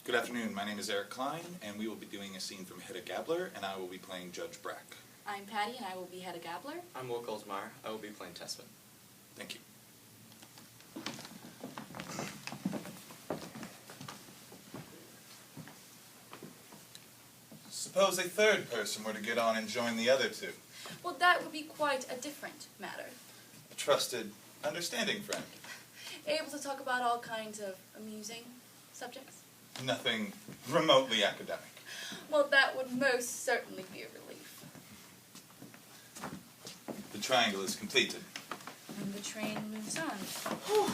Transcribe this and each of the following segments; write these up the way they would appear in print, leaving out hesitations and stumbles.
Good afternoon, my name is Eric Klein, and we will be doing a scene from Hedda-ErikK, and I will be playing Judge Brack. I'm Patty, and I will be Hedda-ErikK. I'm Will Goldsmeyer. I will be playing Tessman. Thank you. Suppose a third person were to get on and join the other two. Well, that would be quite a different matter. A trusted, understanding friend. Able to talk about all kinds of amusing subjects. Nothing remotely academic. Well, that would most certainly be a relief. The triangle is completed. And the train moves on. Whew.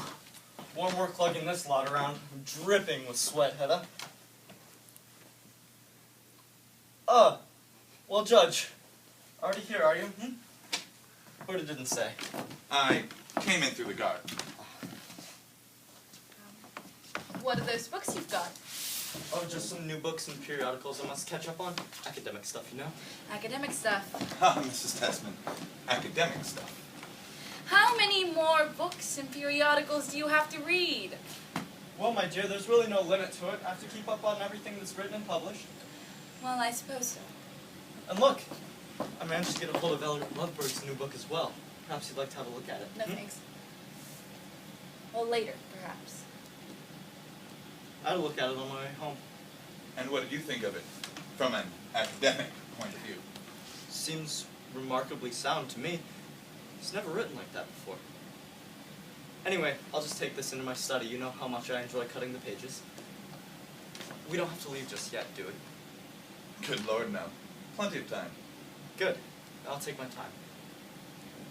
One more lugging this lot around. I'm dripping with sweat, Hedda. Well, Judge, already here, are you? But it didn't say. I came in through the guard. What are those books you've got? Oh, just some new books and periodicals I must catch up on. Academic stuff, you know? Academic stuff. Ah, Mrs. Tessman, academic stuff. How many more books and periodicals do you have to read? Well, my dear, there's really no limit to it. I have to keep up on everything that's written and published. Well, I suppose so. And look, I managed to get a hold of Elliot Lovebird's new book as well. Perhaps you'd like to have a look at it. No thanks. Well, later, perhaps. I had a look at it on my way home. And what did you think of it, from an academic point of view? Seems remarkably sound to me. It's never written like that before. Anyway, I'll just take this into my study. You know how much I enjoy cutting the pages. We don't have to leave just yet, do we? Good Lord, no. Plenty of time. Good. I'll take my time.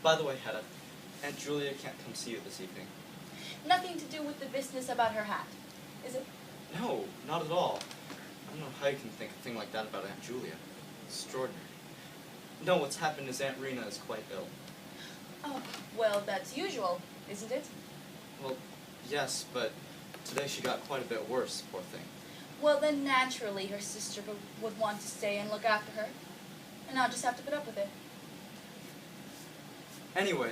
By the way, Hedda, Aunt Julia can't come see you this evening. Nothing to do with the business about her hat, is it? No, not at all. I don't know how you can think a thing like that about Aunt Julia. Extraordinary. No, what's happened is Aunt Rena is quite ill. Oh, well, that's usual, isn't it? Well, yes, but today she got quite a bit worse, poor thing. Well, then naturally her sister would want to stay and look after her. And I'll just have to put up with it. Anyway,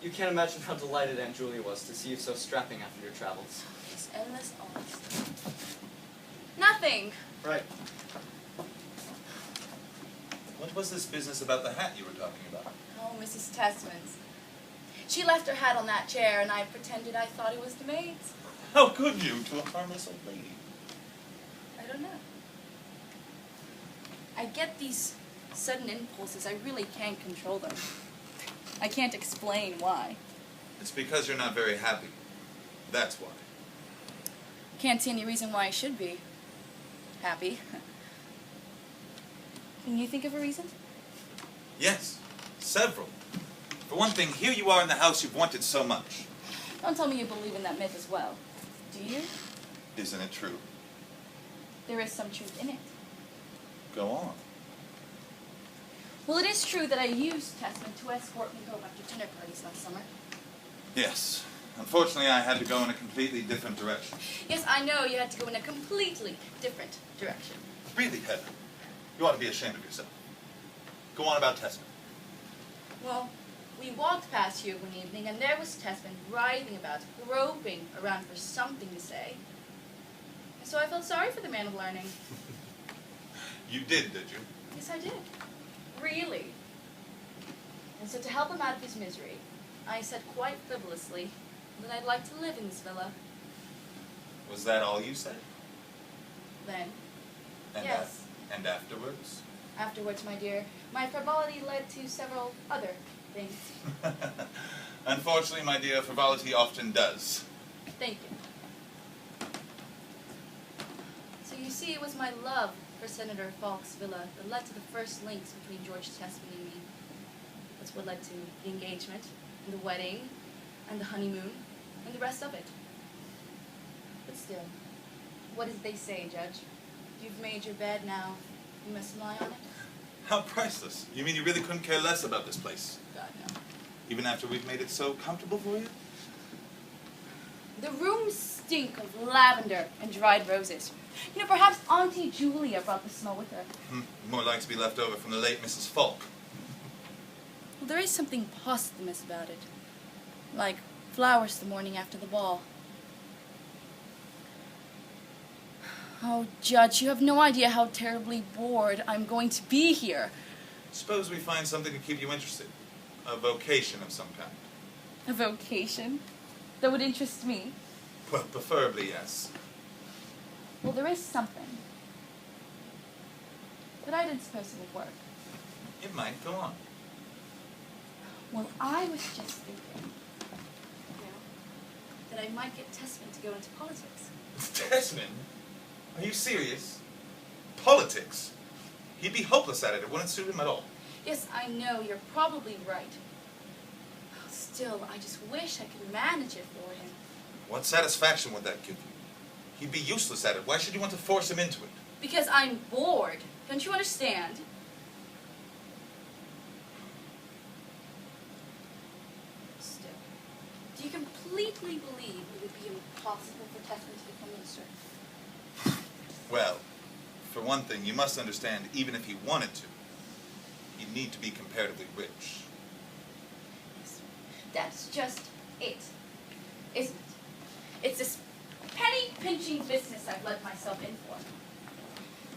you can't imagine how delighted Aunt Julia was to see you so strapping after your travels. This endless honesty. Nothing! Right. What was this business about the hat you were talking about? Oh, Mrs. Tessman's. She left her hat on that chair, and I pretended I thought it was the maid's. How could you, to a harmless old lady? I don't know. I get these sudden impulses. I really can't control them. I can't explain why. It's because you're not very happy. That's why. Can't see any reason why I should be happy. Can you think of a reason? Yes, several. For one thing, here you are in the house you've wanted so much. Don't tell me you believe in that myth as well. Do you? Isn't it true? There is some truth in it. Go on. Well, it is true that I used Tessman to escort me home after dinner parties last summer. Yes. Unfortunately, I had to go in a completely different direction. Yes, I know you had to go in a completely different direction. Really, Hedda, you ought to be ashamed of yourself. Go on about Tessman. Well, we walked past you one evening, and there was Tessman writhing about, groping around for something to say. And so I felt sorry for the man of learning. You did you? Yes, I did. Really. And so to help him out of his misery, I said quite frivolously that I'd like to live in this villa. Was that all you said? Then, And yes. And afterwards? Afterwards, my dear, my frivolity led to several other things. Unfortunately, my dear, frivolity often does. Thank you. So you see, it was my love for Senator Falk's villa that led to the first links between George Tessman and me. That's what led to the engagement, and the wedding, and the honeymoon, and the rest of it. But still, what did they say, Judge? You've made your bed now, you must lie on it? How priceless. You mean you really couldn't care less about this place? God, no. Even after we've made it so comfortable for you? The rooms stink of lavender and dried roses. You know, perhaps Auntie Julia brought the smell with her. More like to be left over from the late Mrs. Falk. Well, there is something posthumous about it. Like flowers the morning after the ball. Oh, Judge, you have no idea how terribly bored I'm going to be here. Suppose we find something to keep you interested. A vocation of some kind. A vocation? That would interest me. Well, preferably yes. Well, there is something. But I didn't suppose it would work. It might. Go on. Well, I was just thinking, that I might get Tessman to go into politics. Tessman? Are you serious? Politics? He'd be hopeless at it. It wouldn't suit him at all. Yes, I know. You're probably right. Still, I just wish I could manage it for him. What satisfaction would that give you? He'd be useless at it. Why should you want to force him into it? Because I'm bored. Don't you understand? Still, do you completely believe it would be impossible for Tessman to become minister? Well, for one thing, you must understand, even if he wanted to, he'd need to be comparatively rich. Yes, that's just it, isn't it? It's this penny-pinching business I've let myself in for.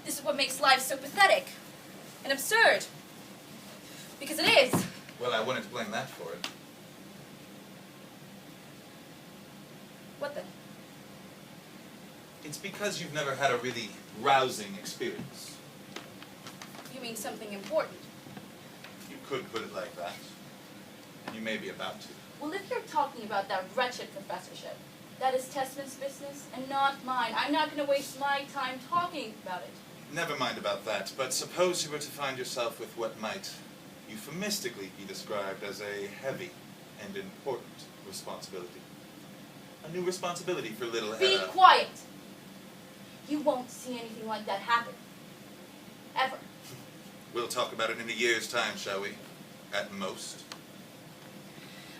This is what makes life so pathetic and absurd. Because it is. Well, I wouldn't blame that for it. What then? It's because you've never had a really rousing experience. You mean something important? You could put it like that. And you may be about to. Well, if you're talking about that wretched professorship, that is Tessman's business and not mine. I'm not going to waste my time talking about it. Never mind about that, but suppose you were to find yourself with what might euphemistically be described as a heavy and important responsibility. A new responsibility for little Hedda. Be quiet! You won't see anything like that happen. Ever. We'll talk about it in a year's time, shall we? At most.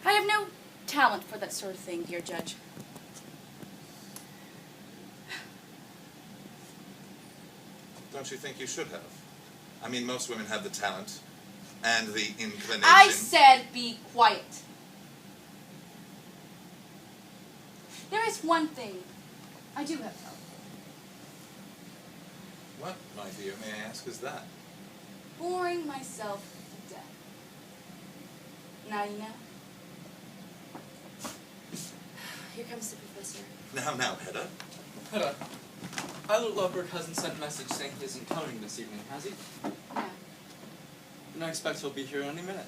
I have no talent for that sort of thing, dear Judge. Don't you think you should have? I mean, most women have the talent and the inclination. I said be quiet. There is one thing I do have talent for. What, my dear, may I ask, is that? Boring myself to death. Now you know. Here comes the professor. Now, Hedda. Hedda, Eilert Lovberg hasn't sent a message saying he isn't coming this evening, has he? No. And I expect he'll be here any minute.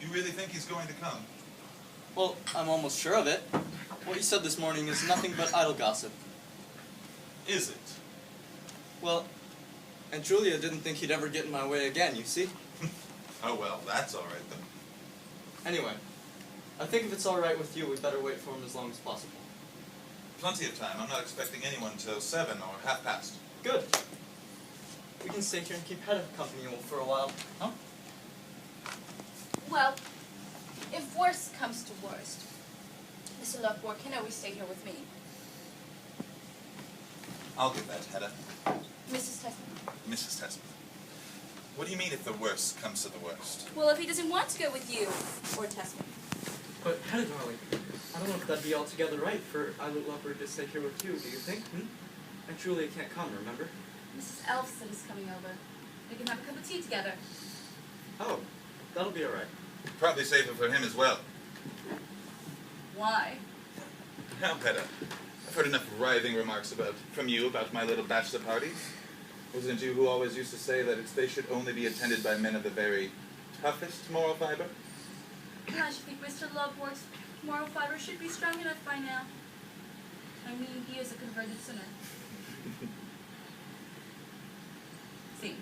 You really think he's going to come? Well, I'm almost sure of it. What he said this morning is nothing but idle gossip. Is it? Well, Aunt Julia didn't think he'd ever get in my way again, you see? Oh, well, that's all right, then. Anyway, I think if it's all right with you, we'd better wait for him as long as possible. Plenty of time. I'm not expecting anyone till 7 or past. Good. We can stay here and keep Hedda company for a while, huh? Well, if worst comes to worst, Mr. Lovborg can always stay here with me. I'll give that, Hedda. Mrs. Tessman. Mrs. Tessman. What do you mean if the worst comes to the worst? Well, if he doesn't want to go with you, or Tessman. But, Hedda, darling, I don't know if that'd be altogether right for Eilert Lovberg to stay here with you, do you think? Aunt Julia can't come, remember? Mrs. Elfson is coming over. We can have a cup of tea together. Oh, that'll be all right. Probably safer for him as well. Why? Now, Hedda, I've heard enough writhing remarks from you about my little bachelor parties. Wasn't it you who always used to say that they should only be attended by men of the very toughest moral fiber? And I should think Mr. Lovborg's moral fiber should be strong enough by now. I mean, he is a converted sinner. See.